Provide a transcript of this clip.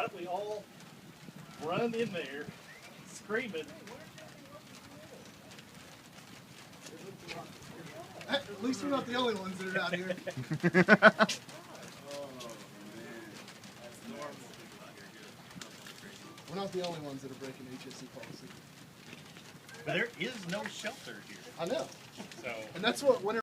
why don't we all run in there, screaming? At least we're not the only ones that are out here. We're not the only ones that are breaking HSC policy. But there is no shelter here. I know. So. And that's what whenever